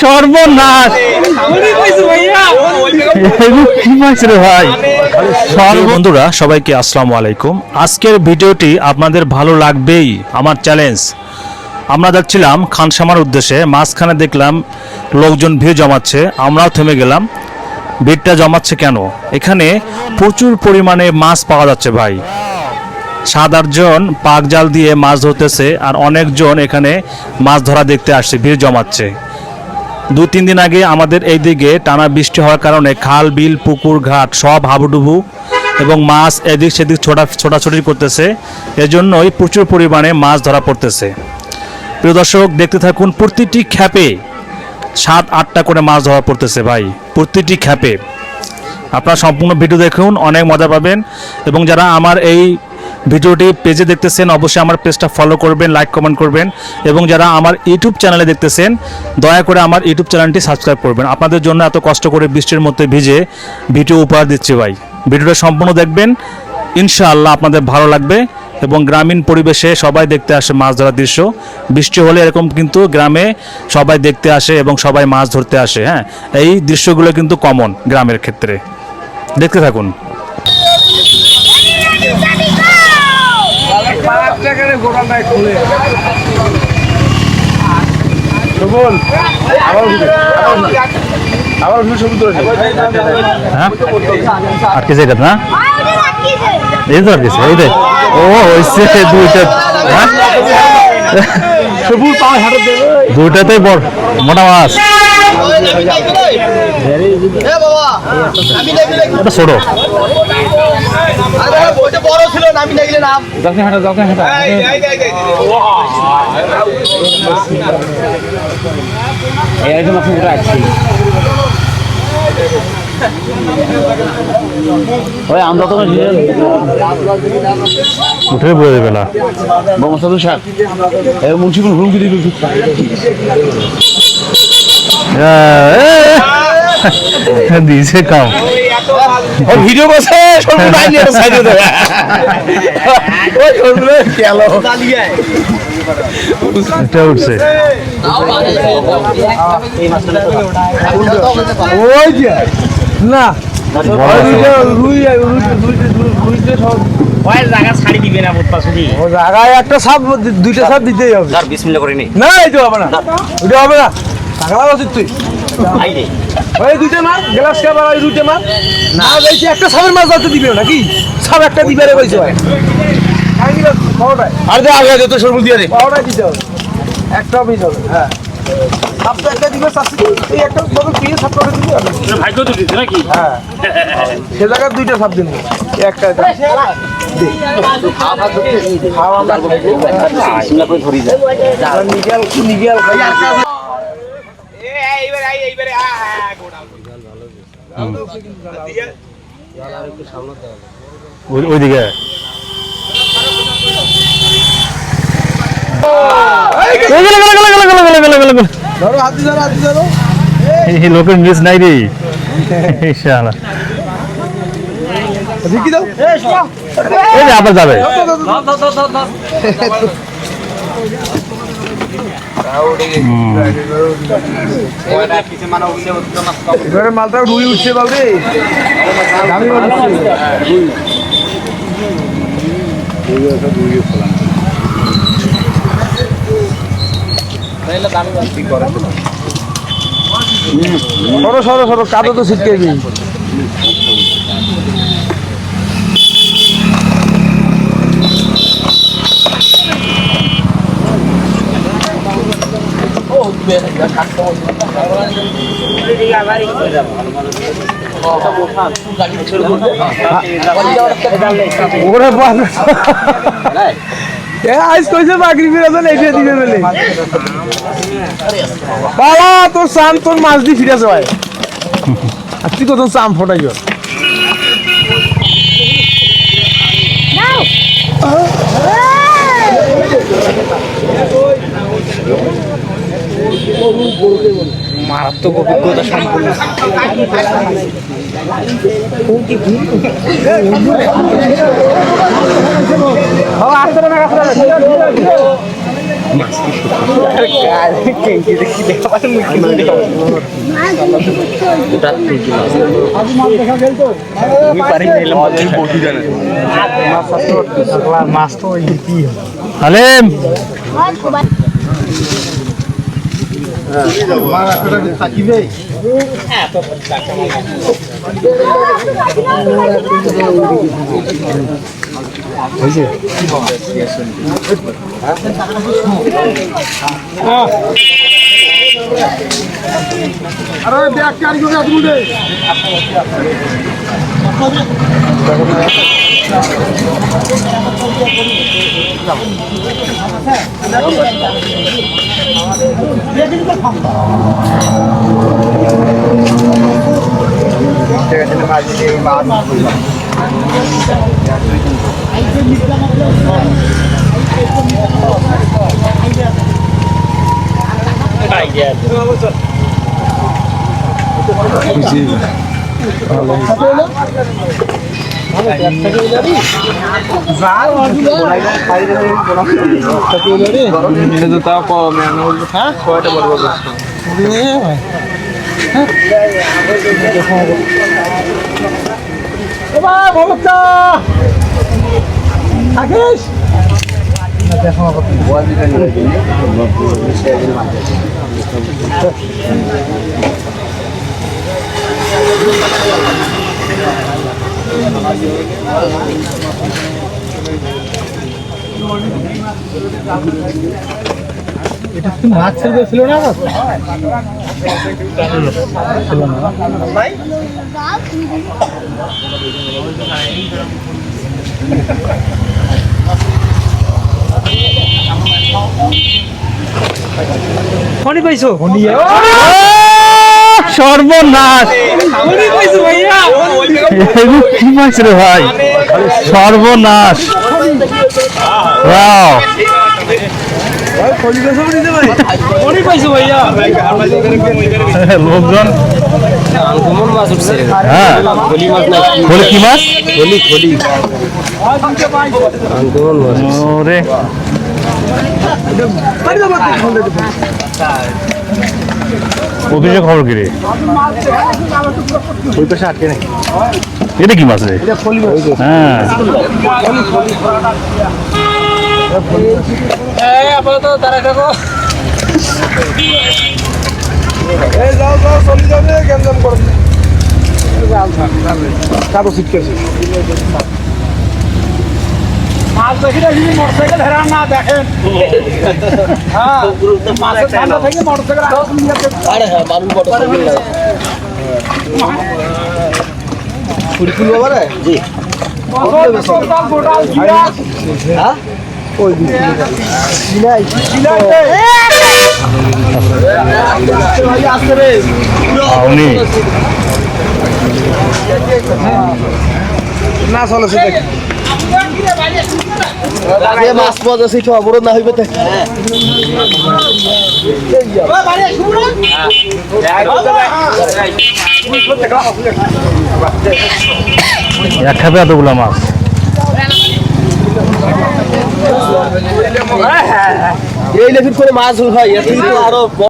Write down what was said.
সর্বনাশ ভাই। বন্ধুরা সবাইকে আসসালামু আলাইকুম। আজকের ভিডিওটি আপনাদের ভালো লাগবেই, আমার চ্যালেঞ্জ। আমরা যাচ্ছিলাম খানসামার উদ্দেশ্যে, মাঝখানে দেখলাম লোকজন ভিড় জমাচ্ছে, আমরাও থেমে গেলাম। ভিড়টা জমাচ্ছে কেন? এখানে প্রচুর পরিমাণে মাছ পাওয়া যাচ্ছে ভাই। 7-8 জন পাক জাল দিয়ে মাছ ধরতেছে, আর অনেকজন এখানে মাছ ধরা দেখতে আসছে, ভিড় জমাচ্ছে। 2-3 দিন আগে আমাদের এই দিকে টানা বৃষ্টি হওয়ার কারণে খাল বিল পুকুর ঘাট সব হাবুডুবু এবং মাছ এদিক সেদিক ছোটাছুটি করতেছে। এজন্যই প্রচুর পরিমাণে মাছ ধরা পড়তেছে। প্রিয় দর্শক, দেখতে থাকুন। প্রতিটি খ্যাপে 7-8টা করে মাছ ধরা পড়তেছে ভাই, প্রতিটি খ্যাপে। আপনারা সম্পূর্ণ ভিডিও দেখুন, অনেক মজা পাবেন। এবং যারা আমার এই ভিডিওটি পেজে দেখতেছেন, অবশ্যই আমার পেজটা ফলো করবেন, লাইক কমেন্ট করবেন। এবং যারা আমার ইউটিউব চ্যানেলে দেখতেছেন, দয়া করে আমার ইউটিউব চ্যানেলটি সাবস্ক্রাইব করবেন। আপনাদের জন্য এত কষ্ট করে বৃষ্টির মধ্যে ভিজে ভিডিও উপহার দিচ্ছি ভাই। ভিডিওটা সম্পূর্ণ দেখবেন, ইনশাআল্লাহ আপনাদের ভালো লাগবে। এবং গ্রামীণ পরিবেশে সবাই দেখতে আসে মাছ ধরার দৃশ্য। বৃষ্টি হলে এরকম কিন্তু গ্রামে সবাই দেখতে আসে এবং সবাই মাছ ধরতে আসে। হ্যাঁ, এই দৃশ্যগুলো কিন্তু কমন গ্রামের ক্ষেত্রে। দেখতে থাকুন। আটকে যায় না? এই তো আটকেছে, এই দেখ। ও হয়েছে দুইটা, দুইটাতেই বড় মোটা মাছ। এটা ছোট। উঠে বলে দেবে না মুন্সিপুর হুমকি দিল দিয়েছে কাম ভিডিও করছে এটা উঠছে। না একটা সাপ, দুইটা সাপ দিতেই হবে। না এটা হবে না, ওইটা হবে না। টাকা লাগাচ্ছিস তুই, দুইটা মার গ্লাস খাবার, দুইটা মার না বলছি। একটা সাপের মাছ ধরতে দিবে নাকি? সাপ একটা দিবে রে বলছে ভাই। আর দে আগে যত সরবুল দিয়ে দে, পাওয়াটাই দিতে হবে। একটা পিস হবে। হ্যাঁ, সাপ তো একটা দিবে। এই একটা বড় পিস সাপ করে দিবি হবে। ভাগ্য তো দিতে নাকি? হ্যাঁ, সে জায়গায় দুইটা সাপ দিন, একটা দে। খাওয়া আমরা সিমলা করে ধরি যায় নিগেল নিগেল খাই। এইবারে গোড়া ভালো দিকে আর একটু সামনে দাও, ওইদিকে লোকের মিস নাই রে। আবার যাবে মালটা রুই উঠছে বাবরে। সরো সরো সরো, কাদো তো ছিটকে গিয়ে। আজ কইছে বাকরি ফিরাছেন, এইটা দিবে বলে বাবা। তোর চাম তোর মাছ দিয়ে ফিরেছে ভাই। আর তুই কত চাম ফটাই গেল। মারাত্মক অভিজ্ঞতা সম্পন্ন। হালিম এটা কি মাছ ছেড়ে ছিল না ফোনই পাইছো সর্বনাশ কি মাছ রে ভাই সর্বনাশ লোকজন কি মাছ ওরে অফিসে খবর কি রে ওই পাশে আটকে নাকি এটা কি মাছ রে হ্যাঁ মাছ দেখি মোটরসাইকেল হেরান না দেখেন না চলে মাছ পাওয়া যাচ্ছে একটু অবরোধ না হইবে এক খাবে এতগুলা মাছ এই লেখুন করে মাছ হয় আরো